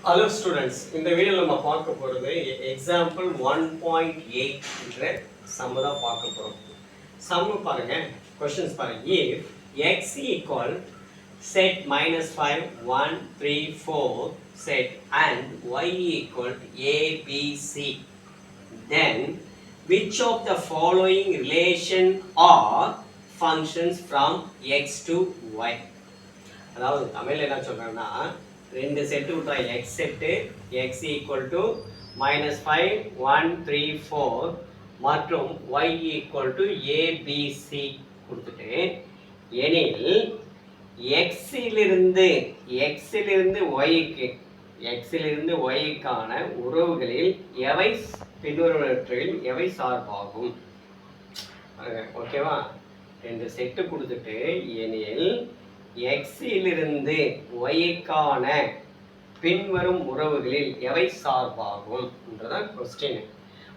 Hello students, இந்த வீடியோல நம்ம பார்க்க போறது எக்ஸாம்பிள் 1.8 என்ற சம் தான் பார்க்க போறோம். சம் பாருங்க, क्वेश्चंस பாருங்க. If x equal set -5 1 3 4 set and y equal a b c, then which of the following relation are functions from x to y? அதாவது தமிழ்ல என்ன சொல்றேன்னா, ரெண்டு செட்டு விட்டா x set x equal to -5 1 3 4 மற்றும் y equal to a b c கொடுத்துட்டு எனில் x இலிருந்து y க்கான உறவுகளில் எவை பின்வருவனவற்றில் எவை சார்பாகும்? ஓகேவா? ரெண்டு செட்டு கொடுத்துட்டு எனில் x இலிருந்து y க்கான பின்வரும் உறவுகளில் எவை சார்பாகும் என்றதான் क्वेश्चन.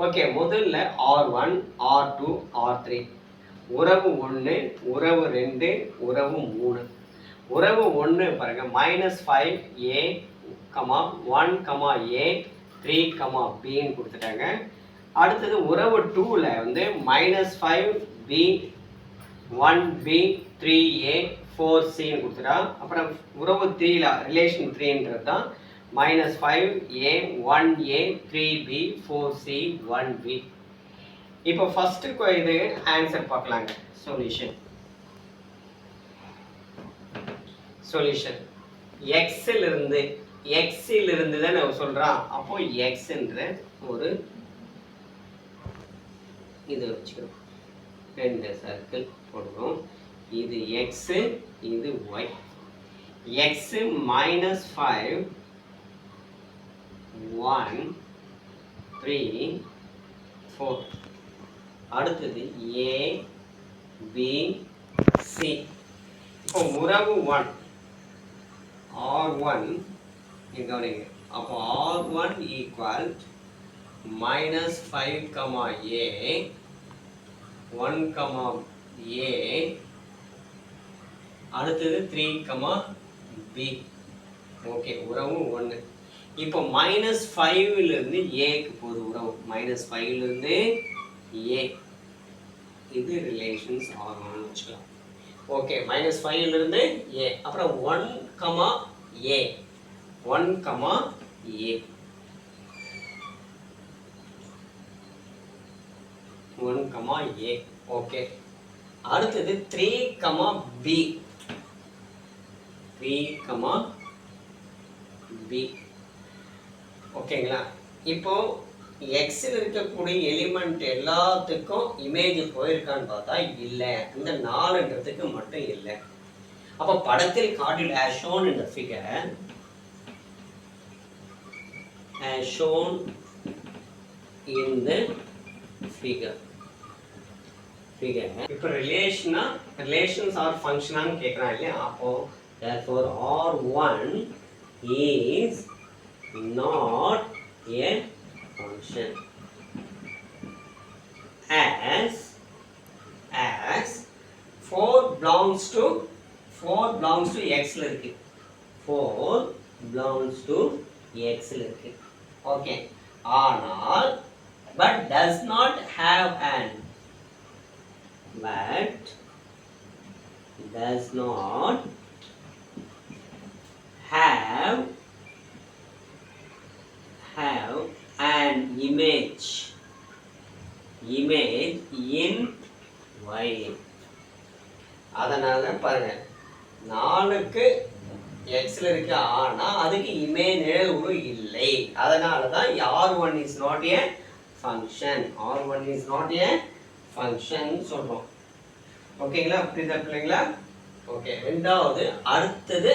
ஓகே, முதல்ல r1 r2 r3 உறவு 1 உறவு 2 உறவு 3. உறவு 1 பாருங்க, -5a 1 a 3 b ன்னு கொடுத்துட்டாங்க. அடுத்தது உறவு 2ல வந்து -5b 1b 3a 4c ன்னு கொடுத்துட்டா. அப்புறம் உறவு 3ல ரிலேஷன் 3ன்றது தான் -5a 1a 3b 4c 1b. இப்போ ஃபர்ஸ்ட் இது ஆன்சர் பார்க்கலாங்க. சொல்யூஷன் x இலிருந்து தான் நான் சொல்றான். அப்போ x என்ற ஒரு இது வச்சுக்கிறோம், ரெண்டு சர்க்கிள் போடுறோம். இது x, இது y. x -5 1 3 4. அடுத்தது a b c. இப்போ உறவு 1 r1 கவனிங்க. அப்போ r1 equal -5 a 1 a அடுத்தது 3 b. ஓகே, உறவு 1. இப்போ -5 இருந்து a க்கு போகுது உறவு. -5 இருந்து a, இது ரிலேஷன்ஸ் r1 வச்சுக்கலாம். ஓகே, -5 இருந்து a. அப்புறம் 1 a 1 a 1 a. ஓகே, அடுத்தது 3 b 3 b. ஓகேங்களா? இப்போ x ல இருக்கக்கூடிய எலிமெண்ட் எல்லாத்துக்கும் இமேஜ் போயிருக்கான்னு பார்த்தா இல்லை, இந்த 4ன்றதுக்கு மட்டும் இல்லை. அப்போ படத்தில் காட்டில் as shown in the figure, as shown in the figure. இப்போ ரிலேஷன்ஸ் ஆர் ஃபங்க்ஷனான்னு கேட்குறான் இல்லையா? அப்போ therefore r1 is not a function as 4 belongs to x ல இருக்கு. 4 belongs to x ல இருக்கு. ஓகே, ஆனால் but does not have an an image in y. அதனால பாருங்க, 4க்கு x ல இருக்கு, ஆனா அதுக்கு இமேஜ் நிழல் இல்லை. அதனால தான் r1 is not a function சொல்றோம். ஓகேங்களா? புரியுதா பிள்ளைங்களா? ஓகே, ரெண்டாவது அடுத்தது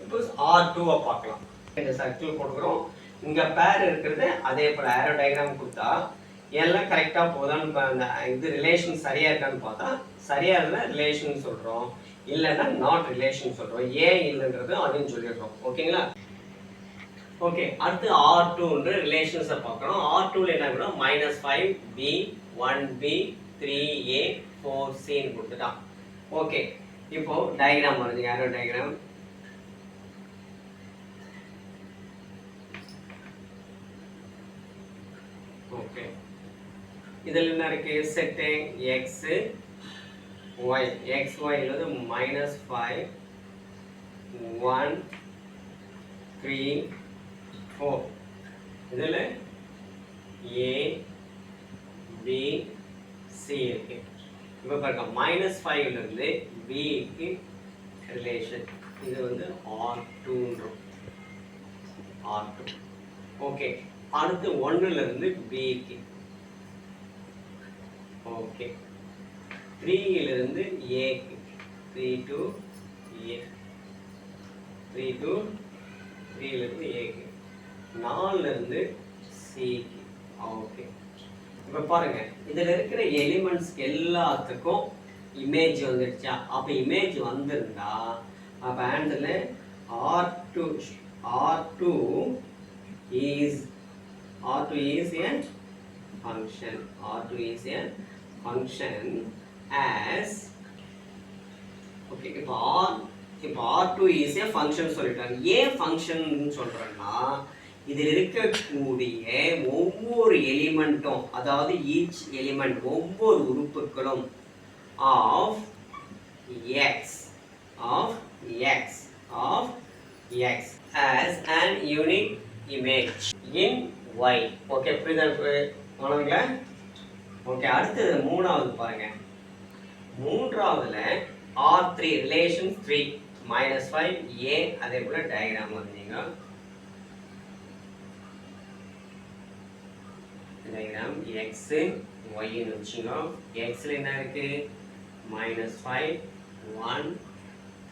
இப்போ r2 பார்க்கலாம். இந்த சர்க்கிள் போடுறோம், இங்க பேர் இருக்குது. அதே போல ஆரோ டயகிராம் கொடுத்தா எல்லாம் கரெக்டா போதான்னு அந்த இது ரிலேஷன் சரியா இருக்கான்னு பார்த்தா சரியா இருந்தா ரிலேஷன் சொல்றோம், இல்லைன்னா நாட் ரிலேஷன் சொல்றோம். ஏன் இல்லைன்றது அதையும் சொல்லிடுறோம். ஓகேங்களா? ஓகே, அடுத்து r2ன்ற ரிலேஷன்ஸை பார்க்கணும். r2ல என்ன ஆகும்னா -5b 1b 3a 4c ன்னு கொடுத்துட்டான். ஓகே, இப்போ டயகிராம் வருது, ஆரோ டயகிராம். ஓகே, இதில் என்ன இருக்கு? செட்டு எக்ஸ் ஒய், எக்ஸ் ஒய்ங்கிறது -5 1 3 4. இதில் ஏ பி சி இருக்கு. இப்போ பாருங்க -5லேருந்து பிக்கு ரிலேஷன், இது வந்து R2. ஓகே, அடுத்து 1லேருந்து பிக்கு. ஓகே, 3லேருந்து ஏக்கு, 3 to ஏ, 3 to 3லேருந்து ஏக்கு, 4லேருந்து சிக்கு. ஓகே, இப்போ பாருங்க இதில் இருக்கிற எலிமெண்ட்ஸ் எல்லாத்துக்கும் இமேஜ் வந்துடுச்சா? அப்போ இமேஜ் வந்திருந்தா அப்போ ஆன்சரில் R2 is a function. R2 is a function as okay. இப்போ R2 is a function சொல்லிட்டாங்க. ஏன் ஃபங்க்ஷன் சொல்றேன்னா இதில் இருக்கக்கூடிய ஒவ்வொரு எலிமெண்ட்டும், அதாவது ஈச் எலிமெண்ட் ஒவ்வொரு உறுப்புகளும் of X as an unique image in y. Okay, புரியுதா மாணவர்களே? ஓகே, அடுத்தது மூணாவது பாருங்க. மூன்றாவதுல R3 ரிலேஷன் 3 -5 a, அதே போல டயக்ராம் வந்தீங்க. டயக்ராம் x y ன்னு வச்சுங்க. x ல என்ன இருக்கு? -5 1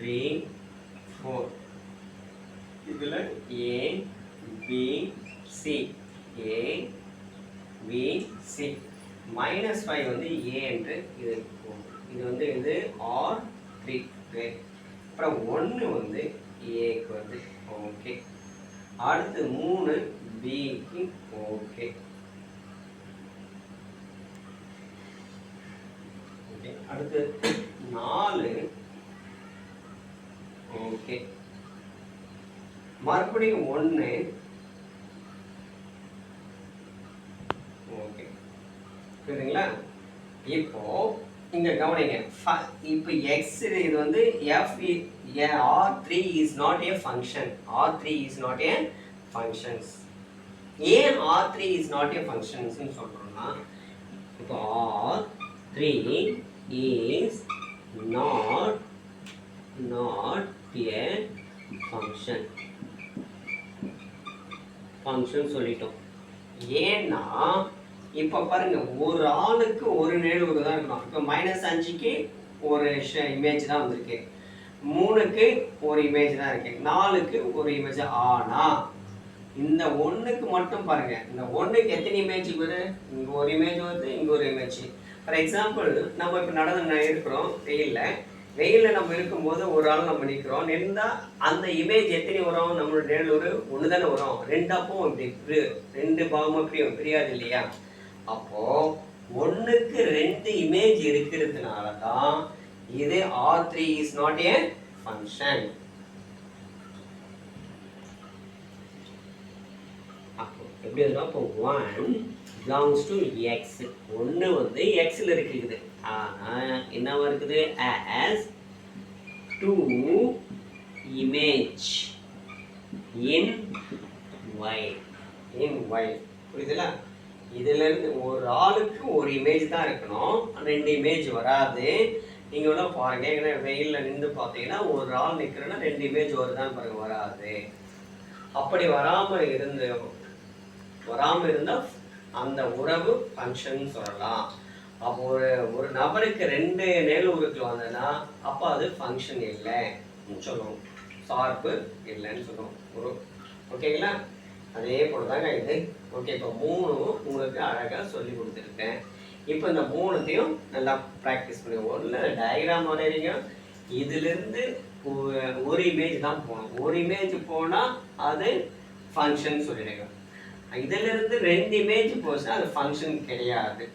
3 4. இதுல a b c, a b c. -5 வந்து a என்று இது போகும். இது வந்து இது R3. அப்புறம் 1 வந்து a க்கு வந்து ஓகே. அடுத்து 3 b க்கு ஓகே. ஓகே, அடுத்து 4 ஓகே. மறுபடியும் 1 ஓகே. புரியுதுங்களா? இப்போ இங்க கவனிங்க. இப்போ x இது வந்து R3 is not a function. R3 is not a functions. ஏன் R3 is not a functions ன்னு சொல்றோம்னா, இப்போ R3 is not a function சொல்லிட்டோம். ஏன்னா இப்போ பாருங்க, ஒரு ஆளுக்கு ஒரு நிழல் தான் இருக்கணும். இப்போ -5க்கு ஒரு இமேஜ் தான் வந்திருக்கு, 3க்கு ஒரு இமேஜ் தான் இருக்கு, 4க்கு ஒரு இமேஜ். ஆனா இந்த 1க்கு மட்டும் பாருங்க, இந்த 1க்கு எத்தனை இமேஜ் வருது? இங்க ஒரு இமேஜ் வருது, இங்க ஒரு இமேஜ். ஃபார் எக்ஸாம்பிள், நம்ம இப்போ நடந்து இருக்கிறோம் வெயில்ல நம்ம இருக்கும்போது ஒரு ஆள் நம்ம நிற்கிறோம். நின்றா அந்த இமேஜ் எத்தனை வரும்? நம்மளோட நிழல் ஒரு 1 தானே வரும். 2 அப்போ இப்படி 2 பாகமா பிரியாது இல்லையா? அப்போ 1க்கு 2 இமேஜ் இருக்கிறதுனால தான் இது R3 is not a function. அப்போ எப்படி இருக்கும்? அப்போ 1 belongs to x. 1 வந்து x ல இருக்குது. ஆனா என்னவா இருக்குது? as 2 image in y. புரியுதுல? இதுல இருந்து ஒரு ஆளுக்கு ஒரு இமேஜ் தான் இருக்கணும், 2 இமேஜ் வராது. நீங்க வேணா பாருங்க, ஏன்னா வெயில்ல நின்று பார்த்தீங்கன்னா ஒரு ஆள் நிக்கிறேன்னா 2 இமேஜ் வருதான்னு பாருங்க, வராது. அப்படி வராம இருந்தா அந்த உறவு ஃபங்க்ஷன் சொல்லலாம். அப்போ ஒரு நபருக்கு 2 நிழல் உருக்கள் வந்ததுன்னா அப்போ அது ஃபங்க்ஷன் இல்லைன்னு சொல்லுவோம், சார்பு இல்லைன்னு சொல்லுவோம். ஓகேங்களா? அதே போல தாங்க இது. ஓகே, இப்போ 3 உங்களுக்கு அழகாக சொல்லி கொடுத்துருக்கேன். இப்போ இந்த 3த்தையும் நல்லா ப்ராக்டிஸ் பண்ணி, ஒன்று டயக்ராம் வரைகிறீங்க. இதிலிருந்து ஒரு இமேஜ் தான் போகணும். ஒரு இமேஜ் போனால் அது ஃபங்க்ஷன் சொல்லிடுங்க. இதிலிருந்து 2 இமேஜ் போச்சுன்னா அது ஃபங்க்ஷன் கிடையாது,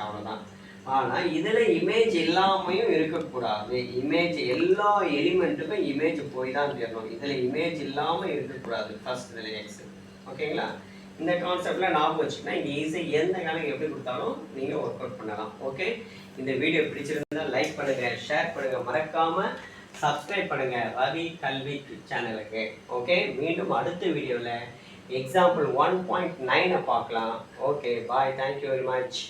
அவ்வளோதான். ஆனால் இதில் இமேஜ் இல்லாமையும் இருக்கக்கூடாது. இமேஜ் எல்லா எலிமெண்ட்டுக்கும் இமேஜ் போய் தான் தெரியணும். இதில் இமேஜ் இல்லாமல் இருக்கக்கூடாது. ஃபர்ஸ்ட் இதில் எக்ஸ். ஓகேங்களா? இந்த கான்செப்டில் ஞாபகம் வச்சுக்கினா இங்கே ஈஸியாக எந்த கணக்கு எப்படி கொடுத்தாலும் நீங்கள் ஒர்க் அவுட் பண்ணலாம். ஓகே, இந்த வீடியோ பிடிச்சிருந்தா லைக் பண்ணுங்கள், ஷேர் பண்ணுங்கள், மறக்காமல் சப்ஸ்கிரைப் பண்ணுங்கள் ரவி கல்வி சேனலுக்கு. ஓகே, மீண்டும் அடுத்த வீடியோவில் எக்ஸாம்பிள் 1.9 பார்க்கலாம். ஓகே, பாய், தேங்க்யூ வெரி மச்.